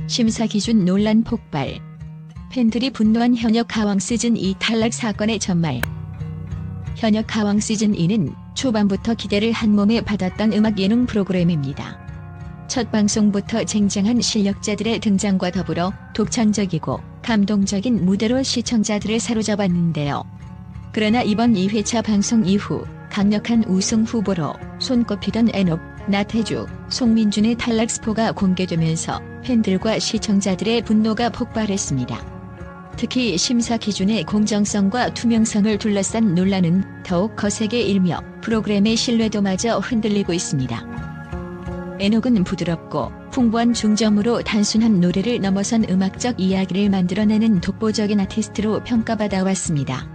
심사 기준 논란 폭발. 팬들이 분노한 현역 가왕 시즌2 탈락 사건의 전말. 현역 가왕 시즌2는 초반부터 기대를 한몸에 받았던 음악 예능 프로그램입니다. 첫 방송부터 쟁쟁한 실력자들의 등장과 더불어 독창적이고 감동적인 무대로 시청자들을 사로잡았는데요. 그러나 이번 2회차 방송 이후 강력한 우승 후보로 손꼽히던 에녹, 나태주, 송민준의 탈락 스포가 공개되면서 팬들과 시청자들의 분노가 폭발했습니다. 특히 심사 기준의 공정성과 투명성을 둘러싼 논란은 더욱 거세게 일며 프로그램의 신뢰도마저 흔들리고 있습니다. 에녹은 부드럽고 풍부한 중저음으로 단순한 노래를 넘어선 음악적 이야기를 만들어내는 독보적인 아티스트로 평가받아 왔습니다.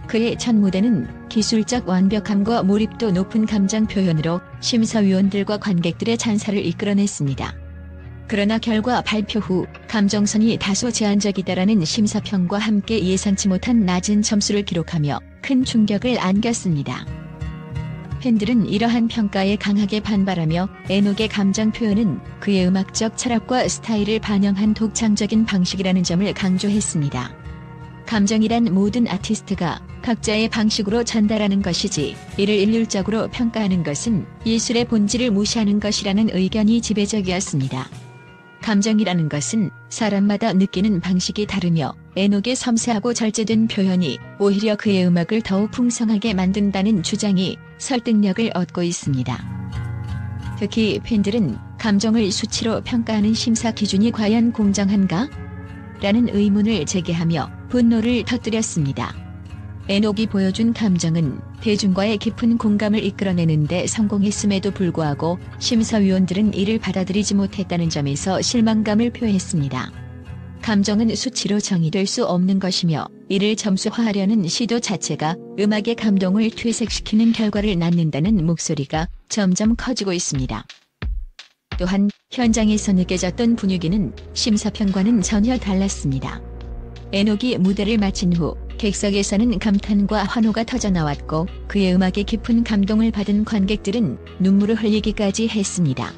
그의 첫 무대는 기술적 완벽함과 몰입도 높은 감정 표현으로 심사위원들과 관객들의 찬사를 이끌어냈습니다. 그러나 결과 발표 후 감정선이 다소 제한적이다라는 심사평과 함께 예상치 못한 낮은 점수를 기록하며 큰 충격을 안겼습니다. 팬들은 이러한 평가에 강하게 반발하며 에녹의 감정 표현은 그의 음악적 철학과 스타일을 반영한 독창적인 방식이라는 점을 강조했습니다. 감정이란 모든 아티스트가 각자의 방식으로 전달하는 것이지 이를 일률적으로 평가하는 것은 예술의 본질을 무시하는 것이라는 의견이 지배적이었습니다. 감정이라는 것은 사람마다 느끼는 방식이 다르며 에녹의 섬세하고 절제된 표현이 오히려 그의 음악을 더욱 풍성하게 만든다는 주장이 설득력을 얻고 있습니다. 특히 팬들은 감정을 수치로 평가하는 심사 기준이 과연 공정한가? 라는 의문을 제기하며 분노를 터뜨렸습니다. 에녹이 보여준 감정은 대중과의 깊은 공감을 이끌어내는 데 성공했음에도 불구하고 심사위원들은 이를 받아들이지 못했다는 점에서 실망감을 표했습니다. 감정은 수치로 정의될 수 없는 것이며 이를 점수화하려는 시도 자체가 음악의 감동을 퇴색시키는 결과를 낳는다는 목소리가 점점 커지고 있습니다. 또한 현장에서 느껴졌던 분위기는 심사평과는 전혀 달랐습니다. 에녹이 무대를 마친 후 객석에서는 감탄과 환호가 터져나왔고 그의 음악에 깊은 감동을 받은 관객들은 눈물을 흘리기까지 했습니다.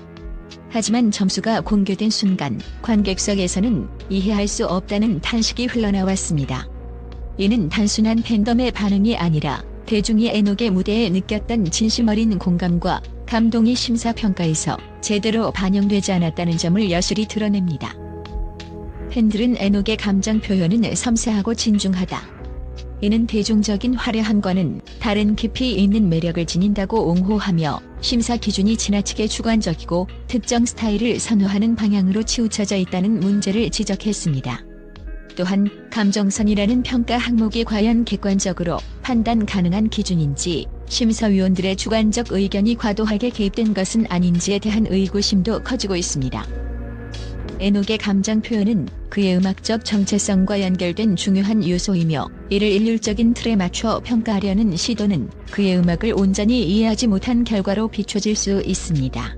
하지만 점수가 공개된 순간 관객석에서는 이해할 수 없다는 탄식이 흘러나왔습니다. 이는 단순한 팬덤의 반응이 아니라 대중이 에녹의 무대에 느꼈던 진심 어린 공감과 감동이 심사평가에서 제대로 반영되지 않았다는 점을 여실히 드러냅니다. 팬들은 에녹의 감정 표현은 섬세하고 진중하다. 이는 대중적인 화려함과는 다른 깊이 있는 매력을 지닌다고 옹호하며 심사 기준이 지나치게 주관적이고 특정 스타일을 선호하는 방향으로 치우쳐져 있다는 문제를 지적했습니다. 또한 감정선이라는 평가 항목이 과연 객관적으로 판단 가능한 기준인지 심사위원들의 주관적 의견이 과도하게 개입된 것은 아닌지에 대한 의구심도 커지고 있습니다. 에녹의 감정 표현은 그의 음악적 정체성과 연결된 중요한 요소이며 이를 일률적인 틀에 맞춰 평가하려는 시도는 그의 음악을 온전히 이해하지 못한 결과로 비춰질 수 있습니다.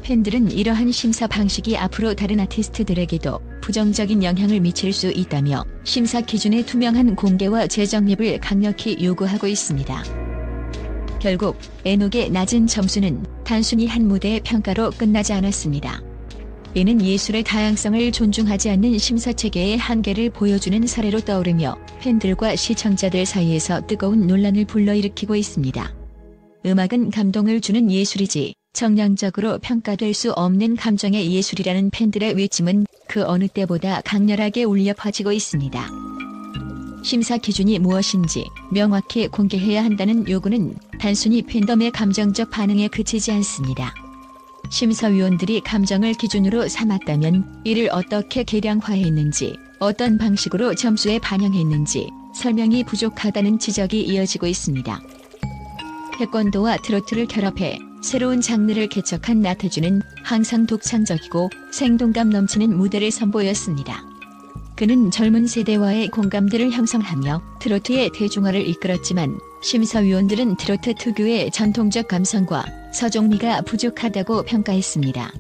팬들은 이러한 심사 방식이 앞으로 다른 아티스트들에게도 부정적인 영향을 미칠 수 있다며 심사 기준의 투명한 공개와 재정립을 강력히 요구하고 있습니다. 결국 에녹의 낮은 점수는 단순히 한 무대의 평가로 끝나지 않았습니다. 이는 예술의 다양성을 존중하지 않는 심사체계의 한계를 보여주는 사례로 떠오르며 팬들과 시청자들 사이에서 뜨거운 논란을 불러일으키고 있습니다. 음악은 감동을 주는 예술이지 정량적으로 평가될 수 없는 감정의 예술이라는 팬들의 외침은 그 어느 때보다 강렬하게 울려 퍼지고 있습니다. 심사 기준이 무엇인지 명확히 공개해야 한다는 요구는 단순히 팬덤의 감정적 반응에 그치지 않습니다. 심사위원들이 감정을 기준으로 삼았다면 이를 어떻게 계량화했는지, 어떤 방식으로 점수에 반영했는지 설명이 부족하다는 지적이 이어지고 있습니다. 태권도와 트로트를 결합해 새로운 장르를 개척한 나태주는 항상 독창적이고 생동감 넘치는 무대를 선보였습니다. 그는 젊은 세대와의 공감대를 형성하며 트로트의 대중화를 이끌었지만 심사위원들은 트로트 특유의 전통적 감성과 서정미가 부족하다고 평가했습니다.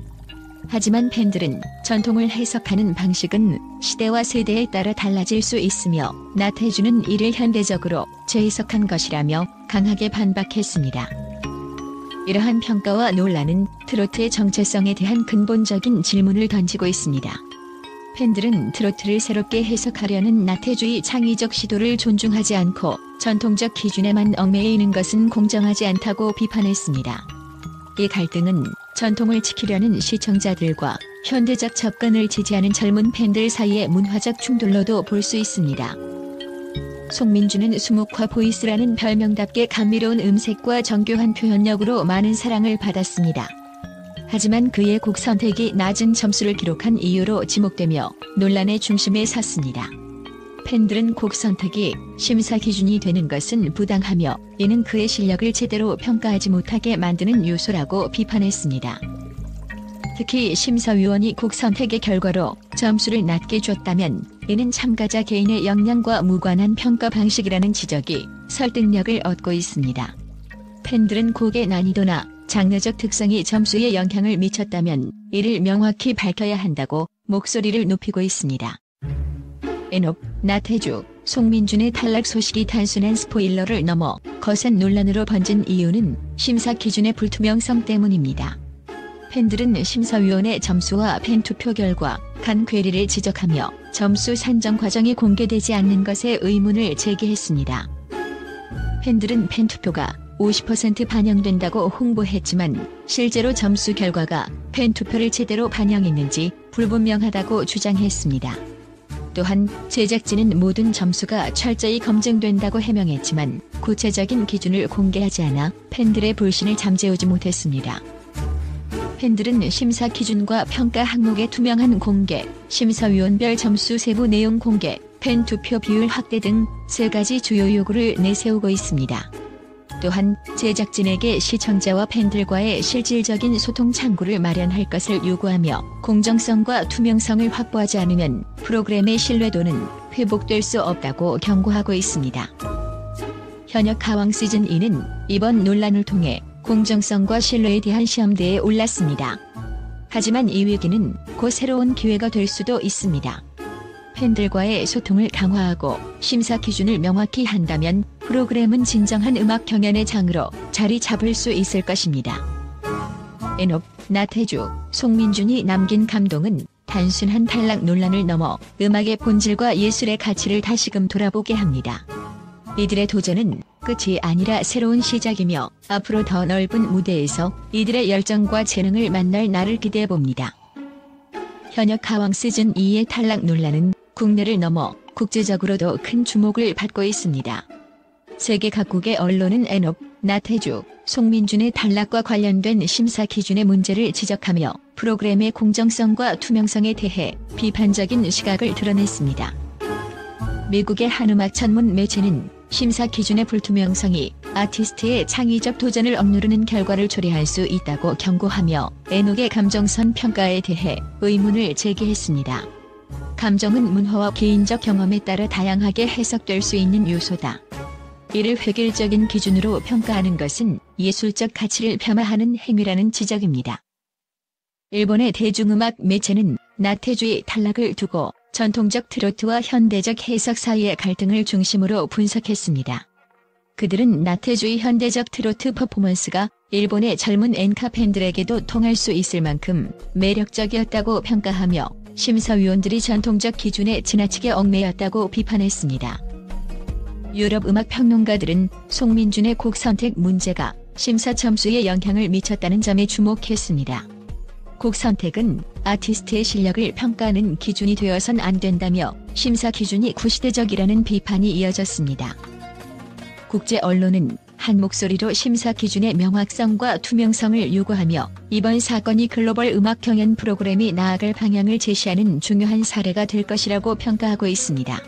하지만 팬들은 전통을 해석하는 방식은 시대와 세대에 따라 달라질 수 있으며 나태주는 이를 현대적으로 재해석한 것이라며 강하게 반박했습니다. 이러한 평가와 논란은 트로트의 정체성에 대한 근본적인 질문을 던지고 있습니다. 팬들은 트로트를 새롭게 해석하려는 나태주의 창의적 시도를 존중하지 않고 전통적 기준에만 얽매이는 것은 공정하지 않다고 비판했습니다. 이 갈등은 전통을 지키려는 시청자들과 현대적 접근을 지지하는 젊은 팬들 사이의 문화적 충돌로도 볼 수 있습니다. 송민주는 수묵화 보이스라는 별명답게 감미로운 음색과 정교한 표현력으로 많은 사랑을 받았습니다. 하지만 그의 곡 선택이 낮은 점수를 기록한 이유로 지목되며 논란의 중심에 섰습니다. 팬들은 곡 선택이 심사 기준이 되는 것은 부당하며 이는 그의 실력을 제대로 평가하지 못하게 만드는 요소라고 비판했습니다. 특히 심사위원이 곡 선택의 결과로 점수를 낮게 줬다면 이는 참가자 개인의 역량과 무관한 평가 방식이라는 지적이 설득력을 얻고 있습니다. 팬들은 곡의 난이도나 장르적 특성이 점수에 영향을 미쳤다면 이를 명확히 밝혀야 한다고 목소리를 높이고 있습니다. 엔옥, 나태주, 송민준의 탈락 소식이 단순한 스포일러를 넘어 거센 논란으로 번진 이유는 심사 기준의 불투명성 때문입니다. 팬들은 심사위원의 점수와 팬투표 결과 간 괴리를 지적하며 점수 산정 과정이 공개되지 않는 것에 의문을 제기했습니다. 팬들은 팬투표가 50% 반영된다고 홍보했지만 실제로 점수 결과가 팬투표를 제대로 반영했는지 불분명하다고 주장했습니다. 또한 제작진은 모든 점수가 철저히 검증된다고 해명했지만 구체적인 기준을 공개하지 않아 팬들의 불신을 잠재우지 못했습니다. 팬들은 심사 기준과 평가 항목의 투명한 공개, 심사위원별 점수 세부 내용 공개, 팬투표 비율 확대 등 세 가지 주요 요구를 내세우고 있습니다. 또한 제작진에게 시청자와 팬들과의 실질적인 소통 창구를 마련할 것을 요구하며 공정성과 투명성을 확보하지 않으면 프로그램의 신뢰도는 회복될 수 없다고 경고하고 있습니다. 현역 가왕 시즌2는 이번 논란을 통해 공정성과 신뢰에 대한 시험대에 올랐습니다. 하지만 이 위기는 곧 새로운 기회가 될 수도 있습니다. 팬들과의 소통을 강화하고 심사 기준을 명확히 한다면 프로그램은 진정한 음악 경연의 장으로 자리 잡을 수 있을 것입니다. 엔옥, 나태주, 송민준이 남긴 감동은 단순한 탈락 논란을 넘어 음악의 본질과 예술의 가치를 다시금 돌아보게 합니다. 이들의 도전은 끝이 아니라 새로운 시작이며 앞으로 더 넓은 무대에서 이들의 열정과 재능을 만날 날을 기대해봅니다. 현역 가왕 시즌2의 탈락 논란은 국내를 넘어 국제적으로도 큰 주목을 받고 있습니다. 세계 각국의 언론은 엔옥, 나태주, 송민준의 탈락과 관련된 심사 기준의 문제를 지적하며 프로그램의 공정성과 투명성에 대해 비판적인 시각을 드러냈습니다. 미국의 한 음악 전문 매체는 심사 기준의 불투명성이 아티스트의 창의적 도전을 억누르는 결과를 초래할 수 있다고 경고하며 엔옥의 감정선 평가에 대해 의문을 제기했습니다. 감정은 문화와 개인적 경험에 따라 다양하게 해석될 수 있는 요소다. 이를 획일적인 기준으로 평가하는 것은 예술적 가치를 폄하하는 행위라는 지적입니다. 일본의 대중음악 매체는 나태주의 탈락을 두고 전통적 트로트와 현대적 해석 사이의 갈등을 중심으로 분석했습니다. 그들은 나태주의 현대적 트로트 퍼포먼스가 일본의 젊은 엔카 팬들에게도 통할 수 있을 만큼 매력적이었다고 평가하며 심사위원들이 전통적 기준에 지나치게 얽매였다고 비판했습니다. 유럽 음악 평론가들은 송민준의 곡 선택 문제가 심사 점수에 영향을 미쳤다는 점에 주목했습니다. 곡 선택은 아티스트의 실력을 평가하는 기준이 되어선 안 된다며 심사 기준이 구시대적이라는 비판이 이어졌습니다. 국제 언론은 한 목소리로 심사 기준의 명확성과 투명성을 요구하며 이번 사건이 글로벌 음악 경연 프로그램이 나아갈 방향을 제시하는 중요한 사례가 될 것이라고 평가하고 있습니다.